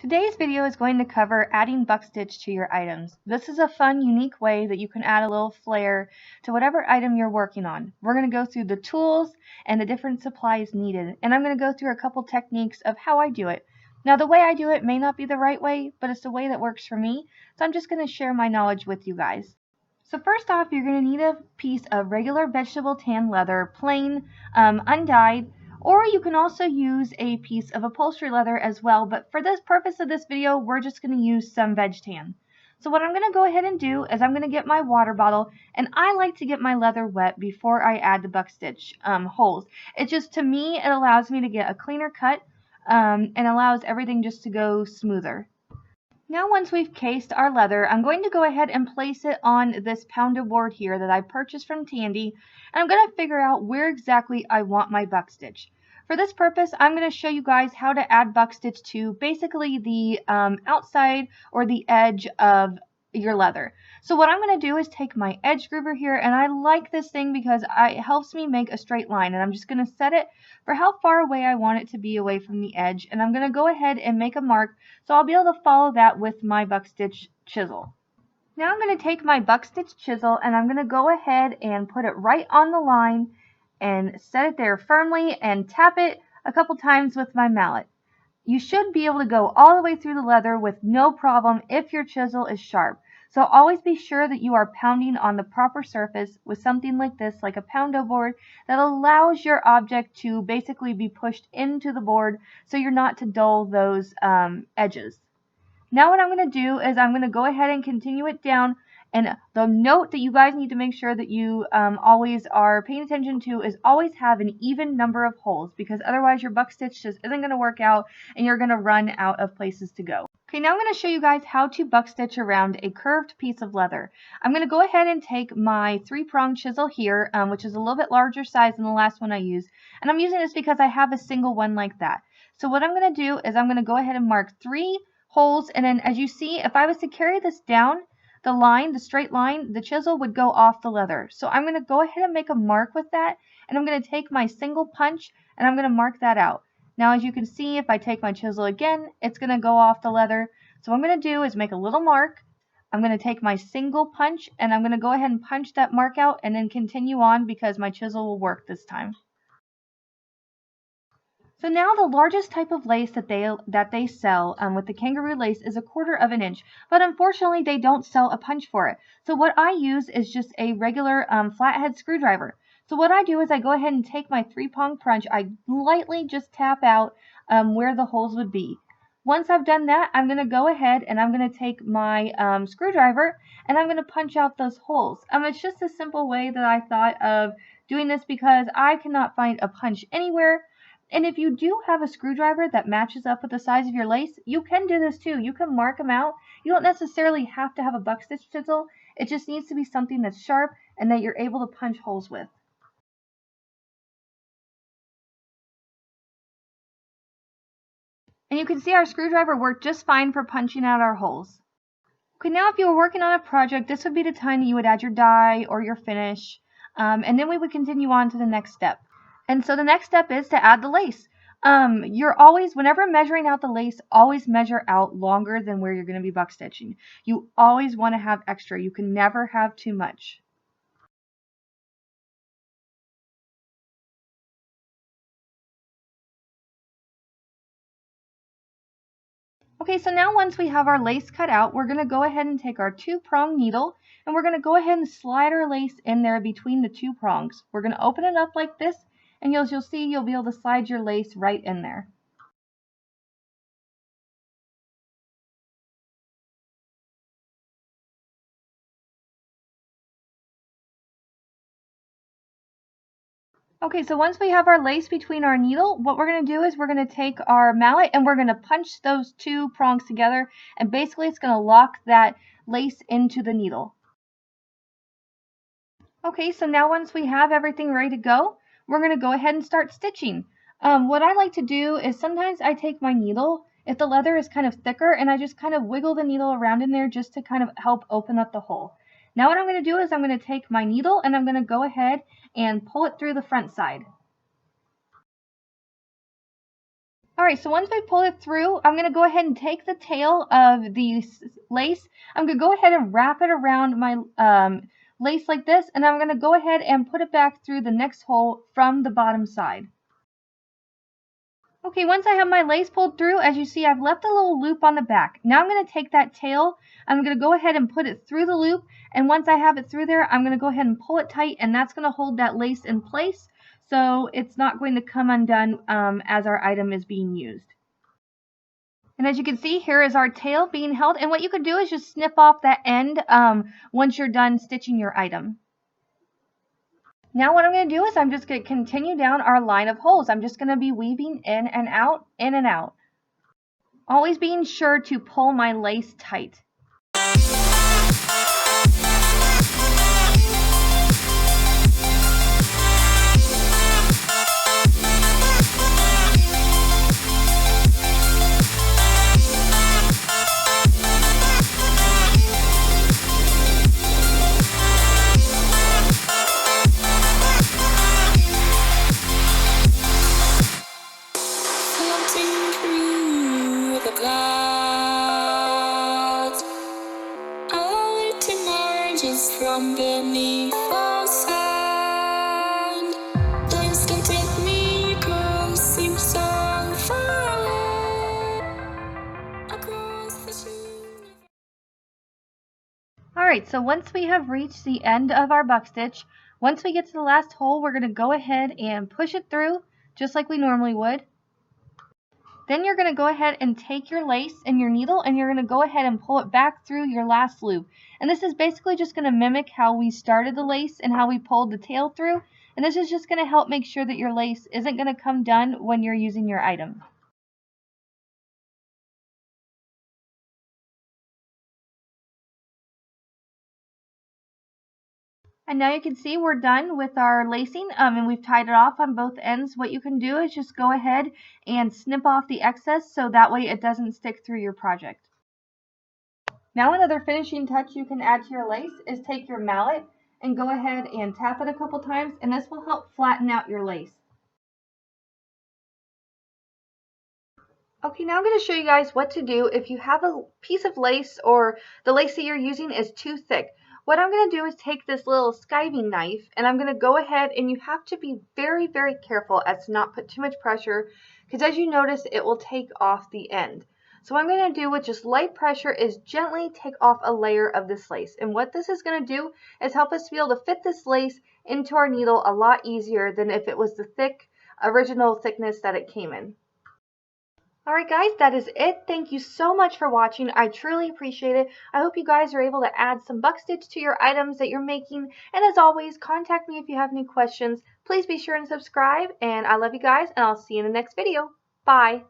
Today's video is going to cover adding Buckstitch to your items. This is a fun, unique way that you can add a little flair to whatever item you're working on. We're going to go through the tools and the different supplies needed, and I'm going to go through a couple techniques of how I do it. Now, the way I do it may not be the right way, but it's the way that works for me, so I'm just going to share my knowledge with you guys. So first off, you're going to need a piece of regular vegetable tan leather, plain, undyed, or you can also use a piece of upholstery leather as well, but for this purpose of this video, we're just going to use some veg tan. So what I'm going to go ahead and do is I'm going to get my water bottle, and I like to get my leather wet before I add the Buckstitch holes. It just, to me, it allows me to get a cleaner cut and allows everything just to go smoother. Now once we've cased our leather, I'm going to go ahead and place it on this pounder board here that I purchased from Tandy, and I'm going to figure out where exactly I want my Buckstitch. For this purpose, I'm going to show you guys how to add Buckstitch to basically the outside or the edge of your leather. So what I'm going to do is take my edge groover here, and I like this thing because it helps me make a straight line, and I'm just going to set it for how far away I want it to be away from the edge, and I'm going to go ahead and make a mark so I'll be able to follow that with my Buckstitch chisel. Now I'm going to take my Buckstitch chisel and I'm going to go ahead and put it right on the line and set it there firmly and tap it a couple times with my mallet. You should be able to go all the way through the leather with no problem if your chisel is sharp. So always be sure that you are pounding on the proper surface with something like this, like a poundo board, that allows your object to basically be pushed into the board so you're not to dull those edges. Now what I'm going to do is I'm going to go ahead and continue it down, and the note that you guys need to make sure that you always are paying attention to is always have an even number of holes, because otherwise your Buckstitch just isn't going to work out and you're going to run out of places to go. Okay, now I'm going to show you guys how to Buckstitch around a curved piece of leather. I'm going to go ahead and take my 3-prong chisel here, which is a little bit larger size than the last one I used, and I'm using this because I have a single one like that. So what I'm going to do is I'm going to go ahead and mark 3 holes, and then as you see, if I was to carry this down the line, the straight line, the chisel would go off the leather. So I'm going to go ahead and make a mark with that, and I'm going to take my single punch and I'm going to mark that out. Now as you can see, if I take my chisel again, it's going to go off the leather. So what I'm going to do is make a little mark. I'm going to take my single punch and I'm going to go ahead and punch that mark out and then continue on because my chisel will work this time. So now the largest type of lace that they sell with the kangaroo lace is 1/4 of an inch, but unfortunately they don't sell a punch for it. So what I use is just a regular flathead screwdriver. So what I do is I go ahead and take my 3-prong punch, I lightly just tap out where the holes would be. Once I've done that, I'm going to go ahead and I'm going to take my screwdriver and I'm going to punch out those holes. It's just a simple way that I thought of doing this because I cannot find a punch anywhere. And if you do have a screwdriver that matches up with the size of your lace, you can do this too. You can mark them out. You don't necessarily have to have a Buckstitch chisel. It just needs to be something that's sharp and that you're able to punch holes with. And you can see our screwdriver worked just fine for punching out our holes. Okay, now if you were working on a project, this would be the time that you would add your dye or your finish, and then we would continue on to the next step. And so the next step is to add the lace. You're always, whenever measuring out the lace, always measure out longer than where you're going to be Buckstitching. You always want to have extra. You can never have too much. Okay, so now once we have our lace cut out, we're going to go ahead and take our 2-prong needle and we're going to go ahead and slide our lace in there between the 2 prongs. We're going to open it up like this, and you'll see you'll be able to slide your lace right in there. Okay, so once we have our lace between our needle, what we're going to do is we're going to take our mallet and we're going to punch those 2 prongs together, and basically it's going to lock that lace into the needle. Okay, so now once we have everything ready to go, we're going to go ahead and start stitching. What I like to do is sometimes I take my needle, if the leather is kind of thicker, and I just kind of wiggle the needle around in there just to kind of help open up the hole. Now what I'm going to do is I'm going to take my needle and I'm going to go ahead and pull it through the front side. Alright, so once we pull it through, I'm going to go ahead and take the tail of the lace. I'm going to go ahead and wrap it around my lace like this, and I'm going to go ahead and put it back through the next hole from the bottom side. Okay, once I have my lace pulled through, as you see, I've left a little loop on the back. Now I'm going to take that tail, I'm going to go ahead and put it through the loop, and once I have it through there, I'm going to go ahead and pull it tight, and that's going to hold that lace in place, so it's not going to come undone as our item is being used. And as you can see, here is our tail being held, and what you could do is just snip off that end once you're done stitching your item. Now what I'm going to do is I'm just going to continue down our line of holes. I'm just going to be weaving in and out, in and out. Always being sure to pull my lace tight. From beneath the sand, please don't take me, 'cause it seems so far across the sea. Alright, so once we have reached the end of our buck stitch, once we get to the last hole, we're going to go ahead and push it through just like we normally would. Then you're going to go ahead and take your lace and your needle, and you're going to go ahead and pull it back through your last loop. And this is basically just going to mimic how we started the lace and how we pulled the tail through. And this is just going to help make sure that your lace isn't going to come done when you're using your item. And now you can see we're done with our lacing and we've tied it off on both ends. What you can do is just go ahead and snip off the excess so that way it doesn't stick through your project. Now another finishing touch you can add to your lace is take your mallet and go ahead and tap it a couple times, and this will help flatten out your lace. Okay, now I'm going to show you guys what to do if you have a piece of lace or the lace that you're using is too thick. What I'm going to do is take this little skiving knife and I'm going to go ahead, and you have to be very, very careful as to not put too much pressure, because as you notice, it will take off the end. So what I'm going to do with just light pressure is gently take off a layer of this lace. And what this is going to do is help us to be able to fit this lace into our needle a lot easier than if it was the thick, original thickness that it came in. Alright guys, that is it. Thank you so much for watching. I truly appreciate it. I hope you guys are able to add some buck stitch to your items that you're making. And as always, contact me if you have any questions. Please be sure and subscribe. And I love you guys, and I'll see you in the next video. Bye.